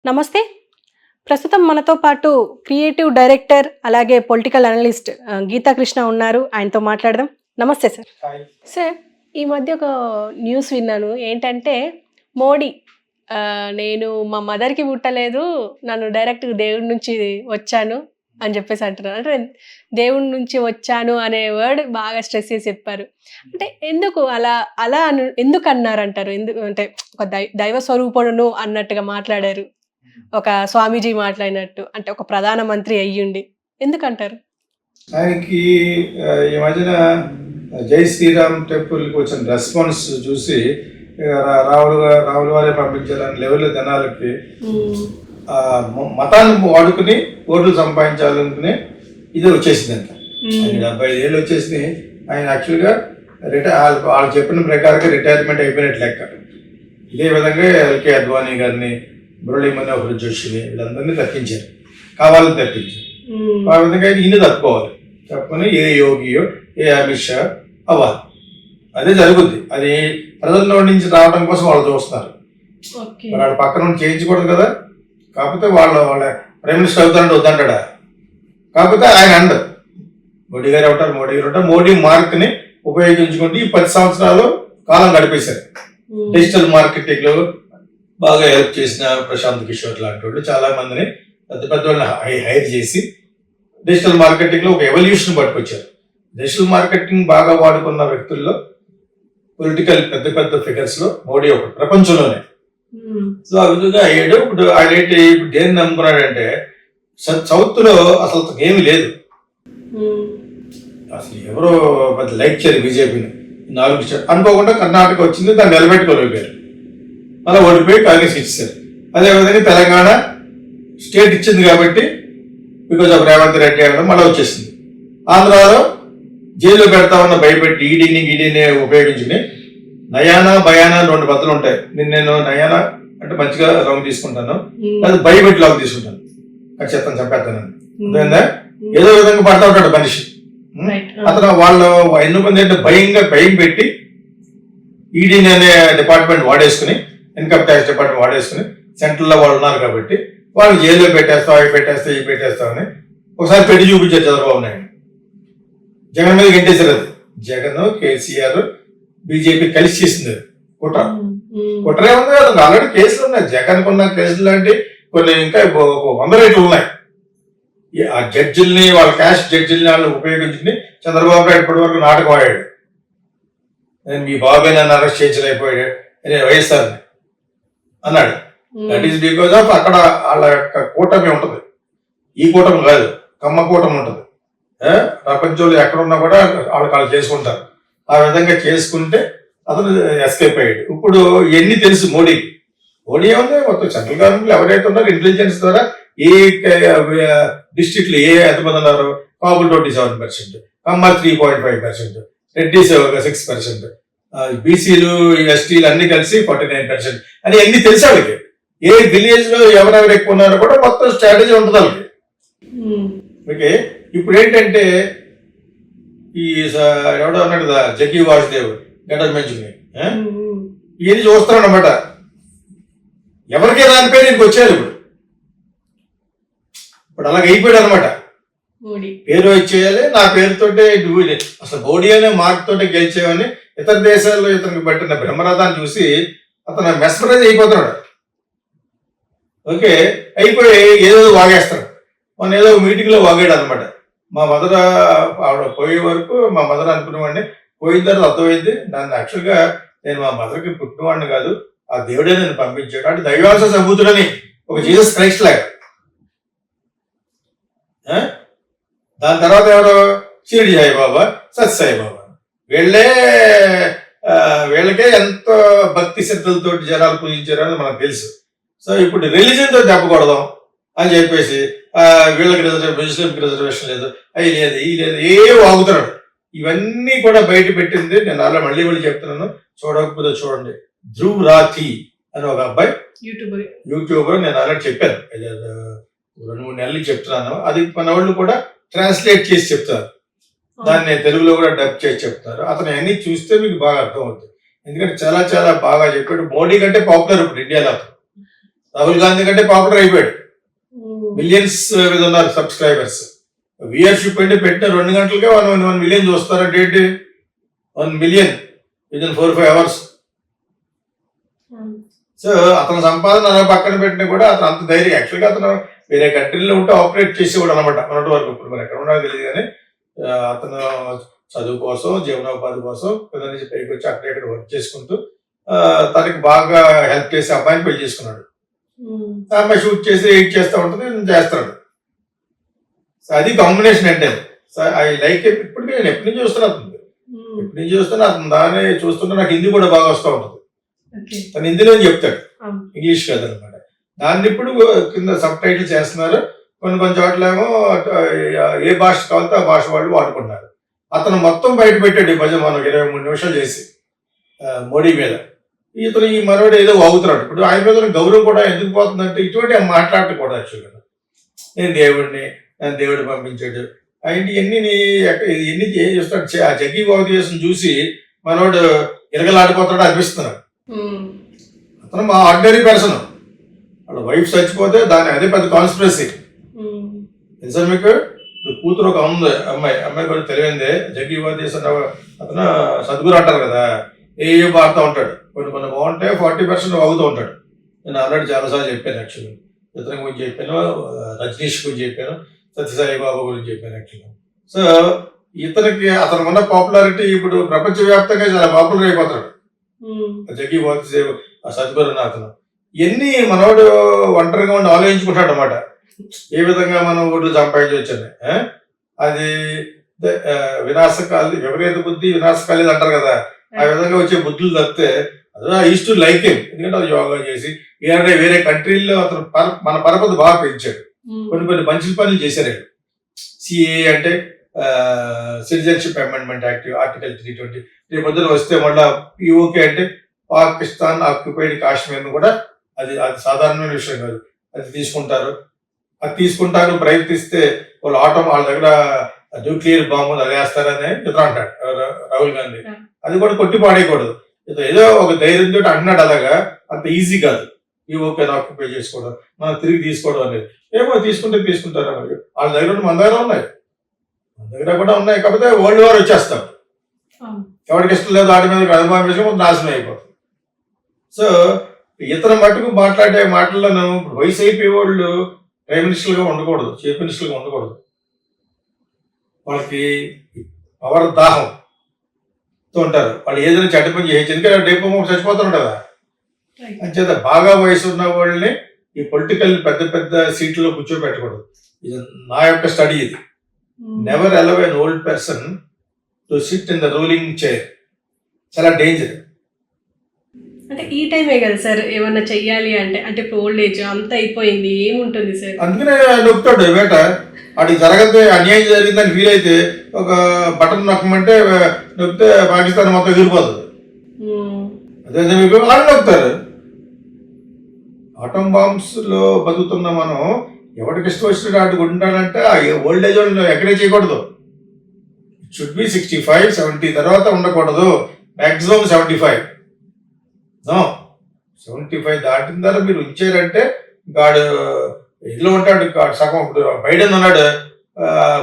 నమస్తే. ప్రస్తుతం మనతో పాటు క్రియేటివ్ డైరెక్టర్ అలాగే పొలిటికల్ అనలిస్ట్ గీతా కృష్ణ ఉన్నారు. ఆయనతో మాట్లాడదాం. నమస్తే సార్. హాయ్. సార్, ఈ మధ్య ఒక న్యూస్ విన్నాను. ఏంటంటే మోడీ నేను మా మదర్‌కి పుట్టలేదు. నన్ను డైరెక్ట్ దేవుడి నుంచి వచ్చాను అని చెప్పేసి అంటున్నారు. అంటే దేవుడి నుంచి వచ్చాను అనే వర్డ్ బాగా స్ట్రెస్ చేసి చెప్పారు. అంటే ఎందుకు అలా అలా ఎందుకు అన్నారంటారు? అంటే ఒక దైవ స్వరూపుడును అన్నట్టుగా మాట్లాడారు. ఒక స్వామీజీ మాట్లాడినట్టు. అంటే ఒక ప్రధానమంత్రి అయ్యుండి ఎందుకంటారు? ఆయనకి ఈ మధ్యన జై శ్రీరామ్ టెంపుల్కి వచ్చిన రెస్పాన్స్ చూసి రావుల వారే పంపించాలని లెవెల్లో జనాలకి మతాన్ని వాడుకుని ఓట్లు సంపాదించాలనుకుని ఇది వచ్చేసిందంట. ఆయన 75 ఏళ్ళు వచ్చేసి ఆయన యాక్చువల్గా వాళ్ళు చెప్పిన ప్రకారంగా రిటైర్మెంట్ అయిపోయినట్టు లెక్క. ఇదే విధంగా ఎల్కే అద్వానీ గారిని, మురళీ మనోహర్ జోషిని వీళ్ళందరినీ తప్పించారు, కావాలని తప్పించారు. ఆ విధంగా ఈయన తప్పుకోవాలి. తప్పుకొని ఏ యోగియో ఏ అమిత్ షా అవ్వాలి. అదే జరుగుద్ది. అది ప్రజల్లో నుంచి రావడం కోసం వాళ్ళు చూస్తున్నారు. వాళ్ళ పక్కన నుండి చేయించకూడదు కదా. కాకపోతే వాళ్ళ ప్రైమ్ మినిస్టర్ అవుతారంటే వద్దంటాడా. కాకపోతే ఆయన అండరు మోడీ గారు అవుతారు. మోడీ మార్క్ని ఉపయోగించుకుంటూ ఈ 10 సంవత్సరాలు కాలం గడిపేశారు. డిజిటల్ మార్కెటింగ్ లో బాగా హెల్ప్ చేసిన ప్రశాంత్ కిషోర్ లాంటి వాళ్ళు చాలా మందిని పెద్ద పెద్ద వాళ్ళని హైర్ చేసి డిజిటల్ మార్కెటింగ్ లో ఒక ఎవల్యూషన్ పట్టుకొచ్చారు. డిజిటల్ మార్కెటింగ్ బాగా వాడుకున్న వ్యక్తుల్లో పొలిటికల్ పెద్ద పెద్ద ఫిగర్స్ లో మోడీ ఒకటి ప్రపంచంలోనే. సో ఆ విధంగా అయ్యాడు. ఇప్పుడు ఆయన ఏంటి దేన్ని నమ్ముకున్నాడంటే సౌత్ లో అసలు ఏమీ లేదు. అసలు ఎవరో పెద్ద లైక్ చేయరు బీజేపీని. 4 అనుకోకుండా కర్ణాటక వచ్చింది, దాన్ని నిలబెట్టుకోలేకపోయారు. మళ్ళీ ఓడిపోయి కాంగ్రెస్ ఇచ్చేసారు. అదేవిధంగా తెలంగాణ స్టేట్ ఇచ్చింది కాబట్టి బికాజ్ ఆఫ్ రేవంత్ రెడ్డి అవడం మళ్ళీ వచ్చేసింది. ఆంధ్రాలో జైల్లో పెడతామన్న భయపెట్టి ఈడీని ఉపయోగించుకుని నయానా భయానా 2 పద్ధతులు ఉంటాయి. నేను నయానా అంటే మంచిగా రంగు తీసుకుంటాను, లేదా భయపెట్టి లాగు తీసుకుంటాను, ఖచ్చితంగా చంపేస్తాను. అర్థమైందా? ఏదో విధంగా పడతా ఉంటాడు మనిషి. అతను వాళ్ళు ఎన్నో మంది అంటే భయం పెట్టి ఈడీని అనే డిపార్ట్మెంట్ వాడేసుకుని, ఇన్కమ్ ట్యాక్స్ డిపార్ట్మెంట్ వాడేసుకుని సెంట్రల్లో వాళ్ళు ఉన్నారు కాబట్టి వాళ్ళు జైల్లో పెట్టేస్తావు, అవి పెట్టేస్తావు, ఇవి పెట్టేస్తామని ఒకసారి పెట్టి చూపించారు చంద్రబాబు నాయుడు. జగన్ మీద గెంటేశారు. అది జగన్, కేసీఆర్, బీజేపీ కలిసి చేసింది కుట్రే ఉంది కదా. ఆల్రెడీ కేసులు ఉన్నాయి. జగన్ కొన్న కేసులు లాంటి కొన్ని ఇంకా 100 రేట్లు ఉన్నాయి. ఆ జడ్జిల్ని, వాళ్ళ క్యాష్ జడ్జిల్ని వాళ్ళు ఉపయోగించుకుని చంద్రబాబు నాయుడు ఇప్పటి వరకు నాటకం ఆడాడు. నేను మీ బాబాయ్ నన్ను అరెస్ట్ చేయించలేకపోయాడు అని వైఎస్ఆర్ అన్నాడు. దట్ ఈస్ బికాజ్ ఆఫ్ అక్కడ వాళ్ళ యొక్క కూటమి ఉంటుంది. ఈ కూటమి కాదు, కమ్మ కూటమి ఉంటుంది. ప్రపంచంలో ఎక్కడున్నా కూడా వాళ్ళు చేసుకుంటారు. ఆ విధంగా చేసుకుంటే అతను ఎస్కేప్ అయ్యాడు. ఇప్పుడు ఎన్ని తెలుసు మోడీ ఏముంది, మొత్తం సెంట్రల్ గవర్నమెంట్ ఎవరైతే ఉన్నారో ఇంటెలిజెన్స్ ద్వారా ఏ డిస్ట్రిక్ట్ లో ఎంతమంది ఉన్నారు, కాపులు 27%, కమ్మర్ 3.5%, రెడ్డిస్ 6%, బీసీలు, ఎస్టీలు అన్ని కలిసి 49% అని ఎన్ని తెలుసు వాళ్ళకి. ఏ విలేజ్ లో ఎవరెవరు ఎక్కువ ఉన్నారో కూడా మొత్తం స్ట్రాటజీ ఉంటుంది వాళ్ళకి. ఓకే, ఇప్పుడు ఏంటంటే ఈ ఎవడో అన్నాడు కదా జగ్గి వాసుదేవ్ గడ్డ మంచుకుని ఇది చూస్తాడు అనమాట. ఎవరికే దాని పేరు ఇంటికి వచ్చారు. ఇప్పుడు అలాగ అయిపోయాడు అనమాట. పేరు ఇచ్చేయాలి, నా పేరుతోటే అసలు మోడీ అనే మార్క్ తోటే గెలిచేవని ఇతర దేశాల్లో ఇతనికి పట్టిన బ్రహ్మరథాన్ని చూసి అతను మెస్మరైజ్ అయిపోతున్నాడు. ఓకే, అయిపోయి ఏదో వాగేస్తాడు. మన ఏదో మీటింగ్ లో వాగాడు అనమాట. మా మదర్ ఆవిడ పోయే వరకు మా మదర్ అనుకునేవాడిని, పోయిన తర్వాత అర్థమైంది దాన్ని యాక్చువల్గా నేను మా మదర్కి పుట్టినవాడిని కాదు, ఆ దేవుడే నేను పంపించాడు అంటే దైవాంశ సంభూతుడని ఒక జీసస్ క్రైస్ట్ లాగా. దాని తర్వాత ఎవరు షిరిడి సాయిబాబా, సత్ సాయిబాబా, వీళ్ళకే ఎంతో భక్తి శ్రద్ధలతో జనాలు పూజించారని మనకు తెలుసు. సో ఇప్పుడు రిలీజన్తో దెబ్బకూడదాం అని చెప్పేసి వీళ్ళకి ముస్లింకి రిజర్వేషన్ లేదు, అవి లేదు, ఈ లేదు, వాగుతున్నాడు. ఇవన్నీ కూడా బయట పెట్టింది. నేను అలా మళ్ళీ చెప్తున్నాను, చూడకపోతే చూడండి. ధ్రువ్ రాథీ అని ఒక అబ్బాయి యూట్యూబర్, నేను అలా చెప్పాను 2-3 నెలలు చెప్తున్నాను. అది మన వాళ్ళు కూడా ట్రాన్స్లేట్ చేసి చెప్తారు, దాన్ని తెలుగులో కూడా డబ్ చేసి చెప్తారు. అతను అన్ని చూస్తే మీకు బాగా అర్థం అవుతుంది. ఎందుకంటే చాలా చాలా బాగా చెప్పాడు. మోడీ కంటే పాపులర్ ఇప్పుడు ఇండియాలో. రాహుల్ గాంధీ కంటే పాపులర్ అయిపోయాడు. మిలియన్స్ మీద ఉన్నారు సబ్స్క్రైబర్స్. వ్యూయర్షిప్ అంటే పెట్టిన 2 గంటలకే 1 మిలియన్ చూస్తారంటే ఏంటి? 1 మిలియన్ విదిన్ 4-5 అవర్స్. సో అతని సంపాదన అలా పక్కన పెట్టినా కూడా అతను అంత ధైర్యం. యాక్చువల్గా అతను వేరే కంట్రీలో ఉంటే ఆపరేట్ చేసేవాడు అనమాట మొన్నటి వరకు. ఇప్పుడు మరి ఎక్కడ ఉన్నాడో తెలియదు కానీ అతను చదువు కోసం, జీవనోపాధి కోసం పిల్లల నుంచి పైకి వచ్చి అక్కడ ఇక్కడ వర్క్ చేసుకుంటూ తనకి బాగా హెల్ప్ చేసి అమ్మాయిని పెళ్లి చేసుకున్నాడు. ఆ అమ్మాయి షూట్ చేసి ఎయిట్ చేస్తూ ఉంటుంది, చేస్తాడు. సో అది కాంబినేషన్ అంటే ఐ లైక్ ఇట్. ఇప్పటికీ నేను ఎప్పటి నుంచి చూస్తున్నా అతను దాన్ని చూస్తుంటే నాకు హిందీ కూడా బాగా వస్తూ ఉంటుంది. తను హిందీలో చెప్తాడు, ఇంగ్లీష్ కాదనమాట. దాన్ని ఇప్పుడు కింద సబ్ టైటిల్ చేస్తున్నారు. కొన్ని చోట్ల ఏమో ఏ భాష కావాలంటే ఆ భాష వాళ్ళు వాడుకున్నారు. అతను మొత్తం బయట పెట్టాడు ఈ భజన మనం 23 నిమిషాలు చేసి మోడీ మీద. ఇతను ఈ మనోడు ఏదో వాగుతున్నాడు. ఇప్పుడు ఆయన మీద గౌరవం కూడా ఎందుకు పోతుందంటే ఇటువంటి మాట్లాడటం కూడా యాక్చువల్గా నేను దేవుడు పంపించాడు ఆయన ఎన్ని చేస్తాడు. ఆ జగ్గి భారతదేశం చూసి మనోడు ఇరగలాడిపోతాడు అనిపిస్తున్నాడు. అతను మా ఆర్డినరీ పర్సన్. వాళ్ళ వైఫ్ చచ్చిపోతే అదే పెద్ద కాన్స్పిరసీ తెలుసా మీకు? కూతురు ఒక అమ్మాయి కూడా తెలియందే. జగ్గి భారతదేశం అతను సద్గురు అంటారు కదా, ఏ పాడుతూ ఉంటాడు. కొన్ని బాగుంటే 40% వాగుతూ ఉంటాడు. నేను ఆల్రెడీ చాలాసార్లు చెప్పాను. యాక్చువల్లీ ఇతని గురించి చెప్పాను, రజనీష్ గురించి చెప్పాను, సత్యసాయి బాబా గురించి చెప్పాను యాక్చువల్గా. సో అతను ఉన్న పాపులారిటీ ఇప్పుడు ప్రపంచవ్యాప్తంగా చాలా పాపులర్ అయిపోతాడు. జగ్గి భారతదేశం సద్గురు అతను ఎన్ని మనోడు ఒంటరిగా ఉండి ఆలోచించుకుంటాడు అనమాట. ఏ విధంగా మనం ఓట్లు సంపాదించవచ్చని. అది వినాశకాలి విపరీత బుద్ధి వినాశకాలి అంటారు కదా, ఆ విధంగా వచ్చే బుద్ధులు తప్పితే అదే ఈస్ట్ లైక్ హిమ్. ఎందుకంటే అది యోగా చేసి వేరే కంట్రీల్లో అతను మన పరపతి బాగా పెంచాడు. కొన్ని మంచి పనులు చేశారు. సిఏ అంటే సిటిజన్షిప్ అమెండ్మెంట్ యాక్ట్, ఆర్టికల్ 320 రేపు పొద్దున వస్తే మళ్ళీ పిఓకే అంటే పాకిస్తాన్ ఆక్యుపైడ్ కాశ్మీర్ను కూడా అది సాధారణమైన విషయం కాదు. అది తీసుకుంటారు ప్రయత్నిస్తే వాళ్ళ దగ్గర న్యూక్లియర్ బాంబులు అది వేస్తారని ఇతను అంటాడు రాహుల్ గాంధీ. అది కూడా కొట్టి పాడేయకూడదు. ఏదో ఒక ధైర్యంతో అంటున్నాడు. అలాగా అంత ఈజీ కాదు ఈ ఓకే ఆక్యుపై చేసుకోవడం, మనం తిరిగి తీసుకోవడం అనేది. ఏమో తీసుకుంటారా మరి. వాళ్ళ దగ్గర మన దగ్గర కూడా ఉన్నాయి. కాకపోతే వరల్డ్ వార్ వచ్చేస్తాం. ఎవరికి ఇష్టం లేదు వాటి మీద అనుభవం వేసుకుని నాశనం అయిపోతుంది. సో ఇతను మటుకు మాట్లాడే మాటలను వయసు అయిపోయే వాళ్ళు ప్రైమ్ మినిస్టర్గా ఉండకూడదు, చీఫ్ మినిస్టర్గా ఉండకూడదు. వాళ్ళకి పవర్ దాహంతో ఉంటారు. వాళ్ళు ఏదైనా చెడ్డ పని చేయొచ్చు. ఎందుకంటే రేపు చచ్చిపోతారు కదా. అంచేత బాగా వయసు ఉన్న వాళ్ళని ఈ పొలిటికల్ పెద్ద సీట్లలో కూర్చోబెట్టకూడదు. ఇది నా యొక్క స్టడీ. ఇది never allow an old person to sit in the ruling chair. చాలా డేంజర్. అంటే ఈ టైమే కదా సార్ ఏమన్నా చెయ్యాలి అంటే ఇప్పుడు ఓల్డ్ ఏజ్ అంతా అయిపోయింది, ఏముంటుంది సార్? అందుకనే నొక్కుతాడు వేట. వాడికి జరగదు, అన్యాయం జరిగిందని ఫీల్ అయితే ఒక బటన్ నొక్కమంటే నొక్కితే పాకిస్తాన్ మొత్తం ఎగిరిపోతుంది. అదే మీకు వాళ్ళు నొక్కుతారు. ఆటం బాంబ్స్ లో బతుకుతున్న మనం ఎవరికి ఇష్టం వచ్చినట్టు అటు ఉంటాడంటే ఓల్డ్ ఏజ్ వాళ్ళు ఎక్కడే చేయకూడదు. ఇట్ షుడ్ బి 65, 70 తర్వాత ఉండకూడదు. మ్యాక్సిమం 75. 75 దాటిన తర్వాత మీరు ఉంచారంటే గాడు ఇదిలో ఉంటాడు. సగం ఇప్పుడు బైడెన్ ఉన్నాడు,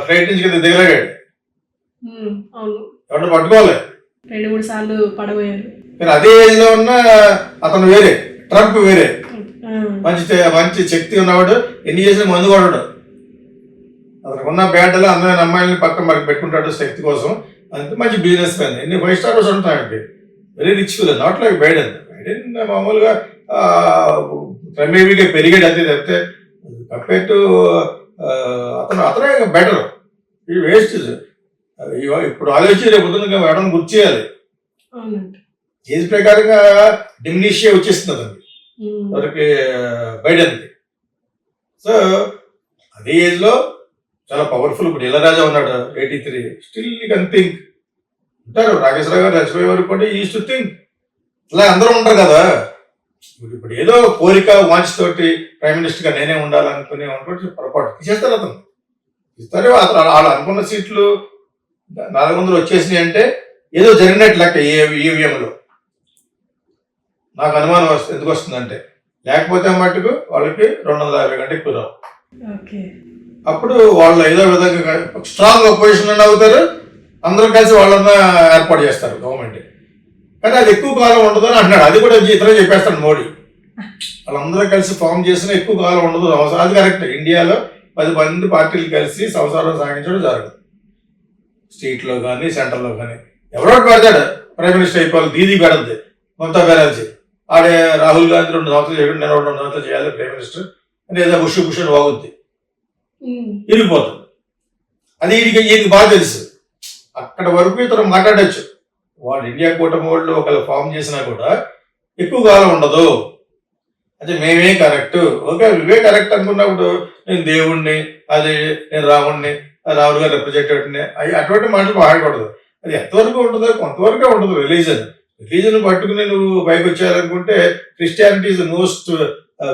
ఫ్లైట్ నుంచి కింద దిగలేగాడు. ఎవరిని పట్టుకోవాలి, 2-3 సార్లు పడబోయారు. కానీ అదే ఏజ్ లో ఉన్న అతను వేరే, ట్రంప్ వేరే, మంచి శక్తి ఉన్నవాడు. ఎన్ని చేసిన మందు కొడడు. అతనికి ఉన్న బ్యాటలో అందమైన అమ్మాయిని పక్కన మనకి పెట్టుకుంటాడు శక్తి కోసం. అంతే మంచి బిజినెస్ మ్యాన్. ఎన్ని 5 స్టార్స్ ఉంటాయండి. Very rich fill, not like Biden. మామూలుగా క్రమేవిగా పెరిగాడు అంతే తప్పితే కంపేర్ టు అతనే బెటర్. ఈ వేస్ట్. ఇప్పుడు ఆలోచించి రేపు పొద్దున్న మేడం గుర్తు చేయాలి. ఏజ్ ప్రకారంగా డిమినిషియా వచ్చేస్తుంది అతనికి, ఎవరికి బైడెన్కి. సో అదే ఏజ్ లో చాలా పవర్ఫుల్. ఇప్పుడు ఇళరాజా ఉన్నాడు 83, స్టిల్ యూ కెన్ థింక్. ఉంటారు రాకేశ్వరరావు గారు చచ్చిపోయే వరకు కూడా ఈజ్ టు థింక్. ఇలా అందరూ ఉంటారు కదా. ఇప్పుడు ఏదో కోరిక వాంఛతోటి ప్రైమ్ మినిస్టర్ గా నేనే ఉండాలనుకునే పొరపాటు తీసేస్తారు. అతను ఇస్తారు. అతను వాళ్ళు అనుకున్న సీట్లు 400 వచ్చేసినాయి అంటే ఏదో జరిగినట్టు లెక్క. ఈవీఎంలో నాకు అనుమానం ఎందుకు వస్తుందంటే లేకపోతే మట్టుకు వాళ్ళకి 250 కంటే ఎక్కువ రావు. ఓకే. అప్పుడు వాళ్ళు ఏదో విధంగా స్ట్రాంగ్ అపోజిషన్ అవుతారు, అందరూ కలిసి వాళ్ళన్నా ఏర్పాటు చేస్తారు గవర్నమెంట్. కానీ అది ఎక్కువ కాలం ఉండదు అని అంటున్నాడు. అది కూడా ఇతరే చెప్పేస్తాడు మోడీ. వాళ్ళందరూ కలిసి ఫామ్ చేసిన ఎక్కువ కాలం ఉండదు, సంవత్సరం. అది కరెక్ట్. ఇండియాలో 10 మంది పార్టీలు కలిసి సంవత్సరం సాగించడం జరగదు. స్టేట్లో కానీ సెంటర్లో కానీ ఎవరో పెడతాడు ప్రైమ్ మినిస్టర్ అయిపోవాలి, దీదీ పెడద్ది మమతా బెనర్జీ. ఆడే రాహుల్ గాంధీ 2 సంవత్సరాలు చేయడం, నేను 2 సంవత్సరాలు చేయాలి ప్రైమ్ మినిస్టర్ అని ఏదో బుష్ వాగుద్ది, ఇరిగిపోతుంది. అది ఈయనకి బాగా తెలుసు. అక్కడ వరకు ఇతను మాట్లాడచ్చు. వాళ్ళు ఇండియా కూటమి వాళ్ళు ఒకవేళ ఫామ్ చేసినా కూడా ఎక్కువ కాలం ఉండదు. అంటే మేమే కరెక్ట్, ఓకే ఇవే కరెక్ట్ అనుకున్నప్పుడు నేను దేవుణ్ణి, అది నేను రాముణ్ణి, రాహుల్ గారు రిప్రజెంటేటివ్ని, అటువంటి మాటలు మాట్లాడకూడదు. అది ఎంతవరకు ఉంటుందో కొంతవరకే ఉంటుంది. రిలీజన్ పట్టుకుని నువ్వు పైకి వచ్చేయాలనుకుంటే Christianity is the most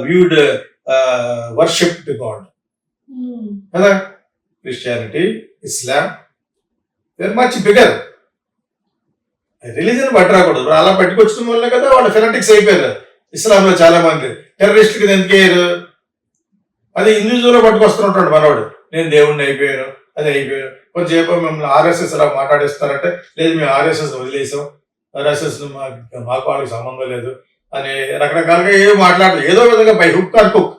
viewed worshipped god కదా. Christianity, Islam they much bigger. Religion పట్టి రాకూడదు. అలా పట్టుకొచ్చడం వల్ల కదా వాళ్ళు ఫెనటిక్స్ అయిపోయారు. ఇస్లాంలో చాలా మంది టెర్రరిస్ట్ కింద ఎందుకు అయ్యారు? అది హిందూజంలో పట్టుకొస్తుంటాడు మనవాడు, నేను దేవుణ్ణి అయిపోయాను, అది అయిపోయాను. కొంచెంసేపు మిమ్మల్ని ఆర్ఎస్ఎస్ అలా మాట్లాడిస్తారంటే, లేదు మేము ఆర్ఎస్ఎస్ వదిలేసాం, ఆర్ఎస్ఎస్ మాకు వాళ్ళకి సంబంధం లేదు అని రకరకాలుగా ఏదో మాట్లాడదు. ఏదో విధంగా బై హుక్ ఆర్ కుక్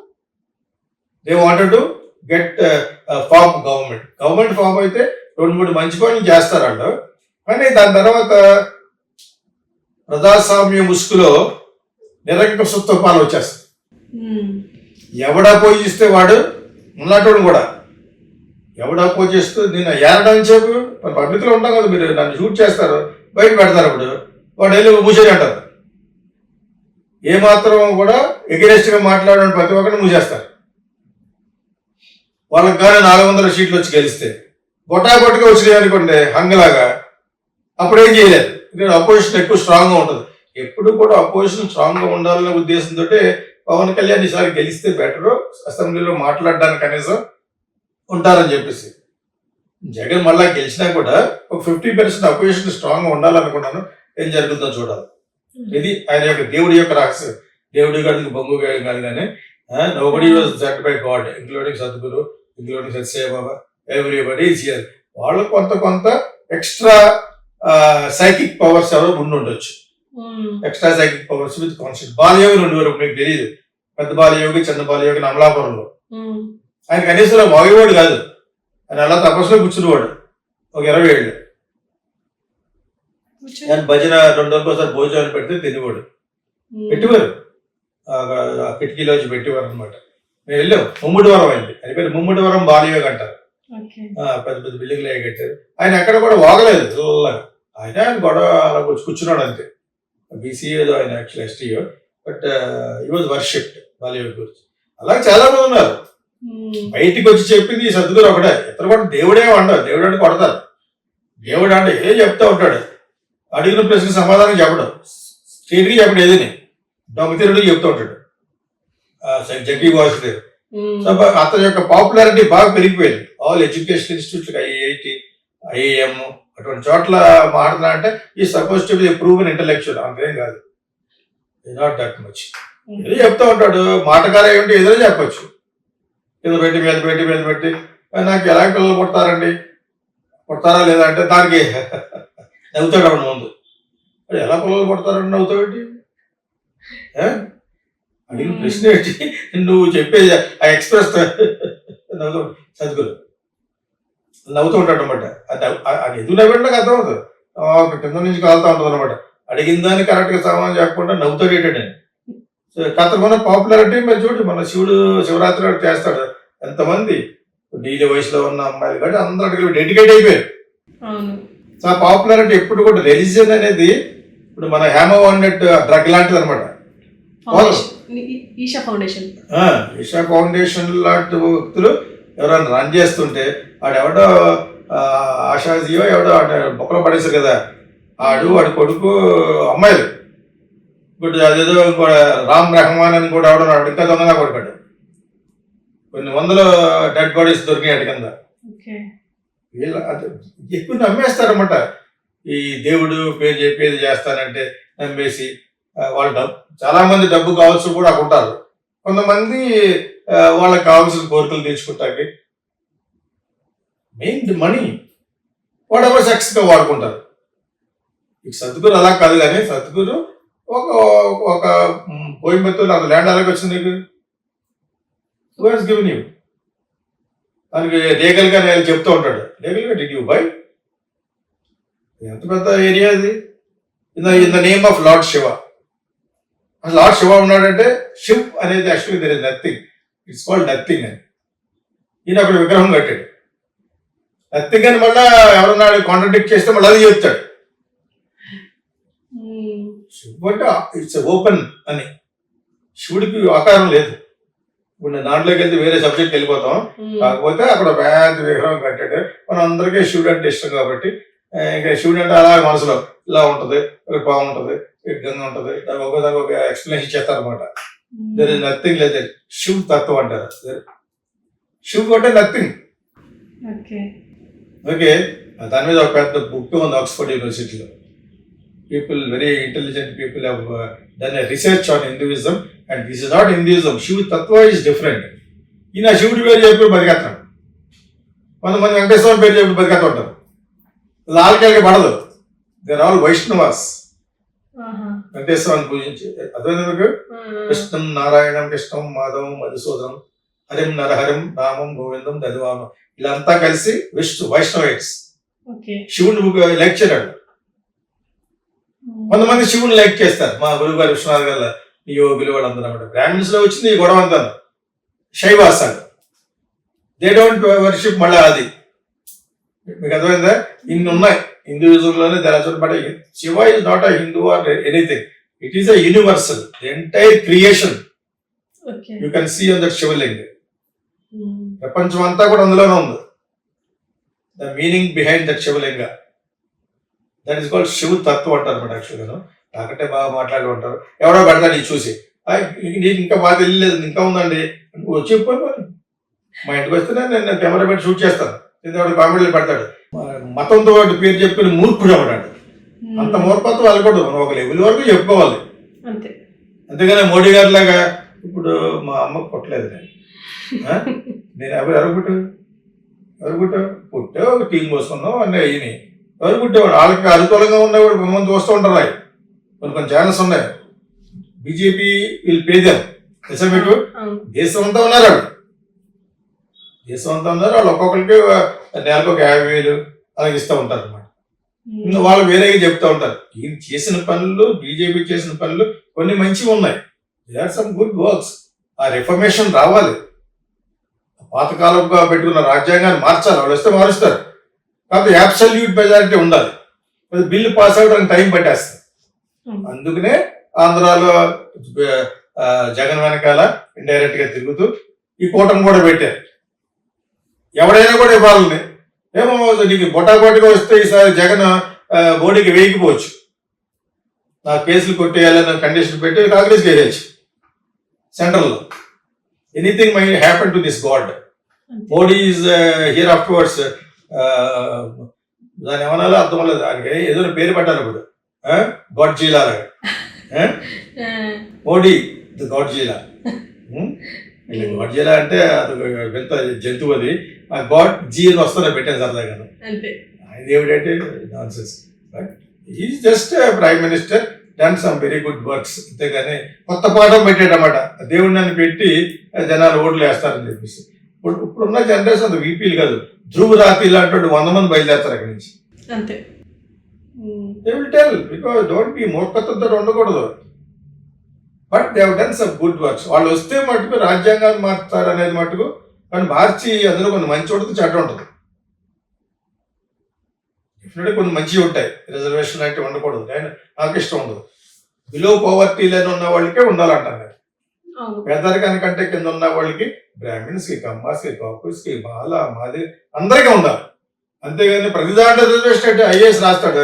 they wanted to get form government form అయితే 2-3 మంచి పనులు చేస్తారు వాళ్ళు. కానీ దాని తర్వాత ప్రజాస్వామ్య ముసుగులో నిరంకుశత్వాలు వచ్చేస్తాయి. ఎవడా పోజిస్తే వాడు ఉన్నటువంటి కూడా ఎవడా పోజిస్తూ నేను ఏరడానికి చెప్పు పబ్లిక్లో ఉంటాం కదా, మీరు నన్ను షూట్ చేస్తారు, బయట పెడతారు. అప్పుడు వాడు వెళ్ళి మూసేది అంటారు. ఏమాత్రం కూడా ఎగరెస్ట్గా మాట్లాడని ప్రతి ఒక్కరిని మూసేస్తారు. వాళ్ళకి కానీ 400 సీట్లు వచ్చి గెలిస్తే గొట్టాగొట్టగా వచ్చినాయి అనుకోండి హంగలాగా, అప్పుడు ఏం చేయలేదు. ఎందుకంటే అపోజిషన్ ఎక్కువ స్ట్రాంగ్గా ఉంటుంది. ఎప్పుడు కూడా అపోజిషన్ స్ట్రాంగ్గా ఉండాలనే ఉద్దేశంతో పవన్ కళ్యాణ్ ఈసారి గెలిస్తే బెటరు, అసెంబ్లీలో మాట్లాడడానికి కనీసం ఉంటారని చెప్పేసి. జగన్ మళ్ళా గెలిచినా కూడా ఒక 50% అపోజిషన్ స్ట్రాంగ్గా ఉండాలనుకున్నాను. ఏం జరుగుతుందో చూడాలి. ఇది ఆయన యొక్క దేవుడి యొక్క రహస్యం. దేవుడి గారికి బొంగు కాదు కానీ nobody was judged by god, including Sadhguru, including Sathya Sai Baba, everybody is here. వాళ్ళు కొంత ఎక్స్ట్రా సైకిక్ పవర్స్ ఎవరో ఉండొచ్చు. Extra psychic powers with conscious. Balayogi 2 వరకు మీకు తెలియదు, పెద్ద బాలయోగి, చిన్న బాలయోగి అమలాపురంలో. ఆయన కనీసం వాగేవాడు కాదు, ఆయన అలా తపస్సులో కూర్చునేవాడు ఒక 20 ఏళ్ళు. ఆయన భజన 2 రోజులకు ఒకసారి భోజనం పెడితే తినేవాడు. పెట్టేవారు, కిటికీలోంచి పెట్టేవారు అనమాట. మేము వెళ్ళాం, ముమ్మిడివరం అయింది. అది పేరు ముమ్మిడివరం బాలయోగి అంటారు. పెద్ద పెద్ద బిల్డింగ్లు కట్టారు. ఆయన ఎక్కడ కూడా వాగలేదు. ఆయన గొడవ అలా కూర్చున్నాడు అంతే. బీసీ ఆయన యాక్చువల్ ఎస్టీఓ, బట్ ఈ వాజ్ వర్షిప్డ్ బాలయోగి గురించి. అలా చాలా మంది ఉన్నారు. బయటికి వచ్చి చెప్పింది ఈ సద్గురు ఒకటే. ఇతర కూడా దేవుడే ఉండవు, దేవుడు అంటే కొడతారు. దేవుడు అంటే ఏం చెప్తా ఉంటాడు, అడిగిన ప్రశ్నకు సమాధానం చెప్పడం, స్ట్రీట్కి చెప్పడం, ఏదని దొంగతీరుడికి చెప్తూ ఉంటాడు. జగ్గి వాసుదేవ్. సో అతని యొక్క పాపులారిటీ బాగా పెరిగిపోయింది. ఆల్ ఎడ్యుకేషన్ ఇన్స్టిట్యూట్లకు ఐఐటి, ఐఐఎం అటువంటి చోట్ల మాట్లాడుతున్నా అంటే ఈ suppose to be proven intellectual, అంతేం కాదు. Not that much. ఏదో చెప్తా ఉంటాడు, మాటకారే ఉంటే ఏదో చెప్పచ్చు. ఏదో పెట్టి మీద పెట్టి నాకు ఎలా పిల్లలు పుడతారా లేదా అంటే దానికి నవ్వుతాడు అప్పుడు ముందు. ఎలా పిల్లలు పుడతారని నవ్వుతాడు. అడిగిన ప్రశ్న ఏంటి, నువ్వు చెప్పే ఆ ఎక్స్ప్రెస్ నవ్వుతూ సద్గురు నవ్వుతూ ఉంటాడు అనమాట. అది ఎందుకు నవ్వండి నాకు అర్థమవుతుంది. కింద నుంచి కాలుతూ ఉంటుంది అనమాట. అడిగిన దాన్ని కరెక్ట్గా సమాధానం చెప్పకుండా నవ్వుతాడు ఏంటండి. సో కథకున్న పాపులారిటీ మరి చూడు, మన శివరాత్రి చేస్తాడు. ఎంతమంది డీలే వయసులో ఉన్న అమ్మాయిలు కానీ అందరూ డెడికేట్ అయిపోయారు. సో ఆ పాపులారిటీ ఎప్పుడు కూడా రిలీజియన్ అనేది ఇప్పుడు మన హేమ అన్నట్టు డ్రగ్ లాంటిది అనమాట. ఈషా ఫౌండేషన్ లాంటి వ్యక్తులు ఎవరైనా రన్ చేస్తుంటే ఆడెవడో ఆశాజీయో ఎవడో బొక్కలో పడేశారు కదా, వాడి కొడుకు అమ్మాయిలు. ఇప్పుడు అదేదో ఇంకో రామ్ రెహమాన్ అని కూడా ఎవడో ఇంకా దొంగగా కొడుకాడు. కొన్ని 100 డెడ్ బాడీస్ దొరికినాయి కింద. వీళ్ళ ఎక్కువ నమ్మేస్తారన్నమాట. ఈ దేవుడు పేరు చెప్పేది చేస్తానంటే నమ్మేసి వాళ్ళ డబ్బు, చాలా మంది డబ్బు కావాల్సి కూడా అక్కడ ఉంటారు. కొంతమంది వాళ్ళకి కావాల్సిన కోరికలు తీర్చుకుంటాకి మెయిన్ మనీ వాట్ ఎవర్ సెక్స్గా వాడుకుంటారు. ఈ సద్గురు అలా కాదు, కానీ సద్గురు ఒక ఒక కోయంబత్తూరు అంత ల్యాండ్ అలాగే వచ్చింది నీకు, గివెన్ యూ. దానికి లీగల్గా నేను చెప్తూ ఉంటాడు, లీగల్గా డిడ్ యూ బై, ఎంత పెద్ద ఏరియా అది, in the name of lord Shiva. అసలు లార్డ్ శివ ఉన్నాడంటే శివ్ అనేది actually there is nothing, it's called nothing అని. ఈయన అక్కడ విగ్రహం కట్టాడు, నథింగ్ అని. మళ్ళీ ఎవరన్నా కాంట్రడిక్ట్ చేస్తే మళ్ళీ అది చెప్తాడు. శివ్ అంటే ఇట్స్ ఓపెన్ అని, శివుడికి ఆకారం లేదు. ఇప్పుడు నేను దాంట్లోకి వెళ్తే వేరే సబ్జెక్ట్ వెళ్ళిపోతాం. కాకపోతే అక్కడ పెద్ద విగ్రహం కట్టాడు. మన అందరికీ శివుడు అంటే ఇష్టం కాబట్టి ఇంకా శివుడు అంటే అలా మనసులో ఇలా ఉంటది, ఒక పాము ఉంటది, గంగ ఉంటది, దానికి ఒక ఎక్స్ప్లెనేషన్ చేస్తారు అనమాట. దర్ ఇస్ నథింగ్ లేదు, శివ్ తత్వం అంటారు. శివ్ అంటే నథింగ్. ఓకే, దాని మీద ఒక పెద్ద బుక్ ఉంది ఆక్స్ఫర్డ్ యూనివర్సిటీలో. People, very intelligent people have done a research on Hinduism and this is not Hinduism. Shiva Tattva is different. ఈయన శివుడి పేరు చెప్పి బతికేస్తాడు, కొంతమంది వెంకటేశ్వర పేరు చెప్పి బతికేస్తూ ఉంటారు. లాల్కేళ్ళకి పడదు, దేర్ ఆల్ వైష్ణవాస్. వెంకటేశ్వరాన్ని పూజించి అదే మీకు కృష్ణం నారాయణం కృష్ణం మాధవం మధుసూదనం హరిం నరహరిం రామం గోవిందం దదివామం, వీళ్ళంతా కలిసి వైష్ణవైట్స్. శివుని లైక్ చేయడు. కొంతమంది శివుని లైక్ చేస్తారు. మా గురువు గారు విశ్వనాథ్ గారు యోగులు వాళ్ళందరూ అన్నమాట. బ్రాహ్మిన్స్ లో వచ్చింది ఈ గొడవ అంతా. శైవాసాలు దే డోంట్ వర్షిప్ మళ్ళీ అది. మీకు అర్థమైందా? ఇన్ని ఉన్నాయి హిందూయిజంలోనే but Shiva is not a Hindu or anything, it is a universal, the entire creation you can see on that Shivling. ప్రపంచం అంతా కూడా అందులోనే ఉంది. The meaning behind that Shivalinga, that is called Shiva తత్వం అంటారు అనమాట. యాక్చువల్గా నాకంటే బాగా మాట్లాడి ఉంటారు. ఎవడో పెడతాడు ఇది చూసి, నీకు ఇంకా బాగా తెలియలేదు, ఇంకా ఉందండి వచ్చి చెప్పాను. మా ఇంటికి వస్తేనే నేను కెమెరా పెట్టి షూట్ చేస్తాను. ఎవడు కామెడీలు పెడతాడు, మతంతో పేరు చెప్పుకుని మూర్ఖుడు అవ్వడాడు. అంత మూర్ఖత్వం వెళ్ళకూడదు, మనం ఒక లెవెల్ వరకు చెప్పుకోవాలి. అంతేగాని మోడీ గారి లాగా ఇప్పుడు మా అమ్మకు పుట్టలేదు, నేను ఎవరు పుట్టే ఒక టీం కోసుకున్నాం అన్నీ అయ్యి ఎవరు పుట్టేవాడు. వాళ్ళకి అనుకూలంగా ఉన్నవాడు కొంతమంది చూస్తూ ఉంటారు. కొన్ని ఛానల్స్ ఉన్నాయి. బీజేపీ వీళ్ళు పేదారు తెలుసా మీకు? దేశం అంతా ఉన్నారు, వాళ్ళు ఒక్కొక్కరికి నెలకు ఒక 50,000 అలాగే ఇస్తూ ఉంటారు అనమాట. ఇంకా వాళ్ళు వేరేగా చెప్తూ ఉంటారు. ఈయన చేసిన పనులు, బీజేపీ చేసిన పనులు కొన్ని మంచివి ఉన్నాయి. They are some good works. ఆ రిఫర్మేషన్ రావాలి. పాతకాలంగా పెట్టుకున్న రాజ్యాంగాన్ని మార్చాలి. వాళ్ళు వస్తే మారుస్తారు. కాకపోతే అబ్సల్యూట్ మెజారిటీ ఉండాలి. బిల్లు పాస్ అవ్వడానికి టైం పట్టేస్తారు. అందుకనే ఆంధ్రాలో జగన్ వెనకాల ఇండైరెక్ట్ గా తిరుగుతూ ఈ కూటమి కూడా పెట్టారు. ఎవడైనా కూడా ఇవ్వాలని ఏమో నీకు బొటాబొటిగా వస్తే ఈసారి జగన్ మోడీకి వేయకపోవచ్చు. నా కేసులు కొట్టేయాలని కండిషన్ పెట్టి కాంగ్రెస్ వేయచ్చు సెంట్రల్లో. Anything my happen to this God. Modi is here afterwards. దాని ఏమన్నా అర్థం లేదు. దానికి ఏదో పేరు పెట్టాలి ఇప్పుడు, గాడ్జీలా లాగా. మోడీ ది గాడ్జీలా. గాడ్జీలా అంటే అది వింత జంతువు. అది ఆ గాడ్ జీ అని వస్తానే పెట్టాను సరదాగా. అది ఏమిటంటే non sense. But is just prime minister, done some very good works. అంతేగాని కొత్త పాఠం పెట్టాడన్నమాట. దేవుడిని నన్ను పెట్టి జనాలు ఓట్లు వేస్తారని చెప్పేసి. ఇప్పుడున్న జనరేషన్ వీపీలు కాదు, ధ్రువ రాతి ఇలాంటి 100 మంది బయలుదేరుతారు అక్కడి నుంచి. They will tell, because don't be మూర్ఖత్వంతో ఉండకూడదు. But they have done some good works. వాళ్ళు వస్తే మటుకు రాజ్యాంగాన్ని మార్చుతారు అనేది మటుకు, కానీ మార్చి అందులో కొన్ని మంచి ఉంటుంది, చెడ్డ ఉంటుంది. డెఫినెట్గా కొన్ని మంచివి ఉంటాయి. రిజర్వేషన్ అయితే ఉండకూడదు, నాకు ఇష్టం ఉండదు. బిలో పవర్టీ లైన్ ఉన్న వాళ్ళకే ఉండాలంటాను నేను. పేదరికానికంటే కింద ఉన్న వాళ్ళకి, బ్రాహ్మిన్స్కి, కమ్మాస్కి, కాపుస్కి, బాల, మాది అందరికీ ఉండాలి. అంతేగాని ప్రతి దాంట్లో రిజర్వేషన్ అంటే ఐఏఎస్ రాస్తాడు,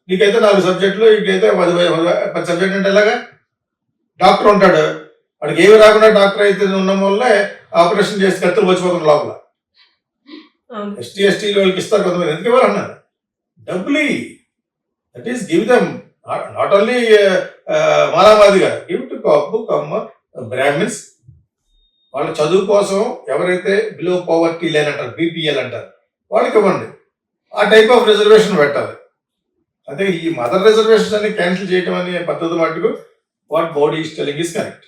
నీకైతే 4 సబ్జెక్టులు, నీకైతే 10 సబ్జెక్ట్ అంటే ఎలాగా? డాక్టర్ ఉంటాడు, వాడికి ఏమి రాకుండా డాక్టర్ అయితే ఉన్న వల్లే ఆపరేషన్ చేసి కత్తులు వచ్చిపోతున్నారు లోపల. ఎస్టీ వాళ్ళకి ఇస్తారు కొంతమంది. ఎందుకు ఇవ్వాలన్నారు? డబ్బులు. That is give them not only మాలామాదిగా give to Kapu Kamma Brahmins. వాళ్ళ చదువు కోసం ఎవరైతే బిలో పవర్టీ లైన్ అంటారు, బీపీఎల్ అంటారు, వాళ్ళకి ఇవ్వండి. ఆ టైప్ ఆఫ్ రిజర్వేషన్ పెట్టాలి. అదే ఈ మదర్ రిజర్వేషన్స్ అన్ని క్యాన్సిల్ చేయడం అనే పద్ధతి మటుకు what Modi is telling is correct.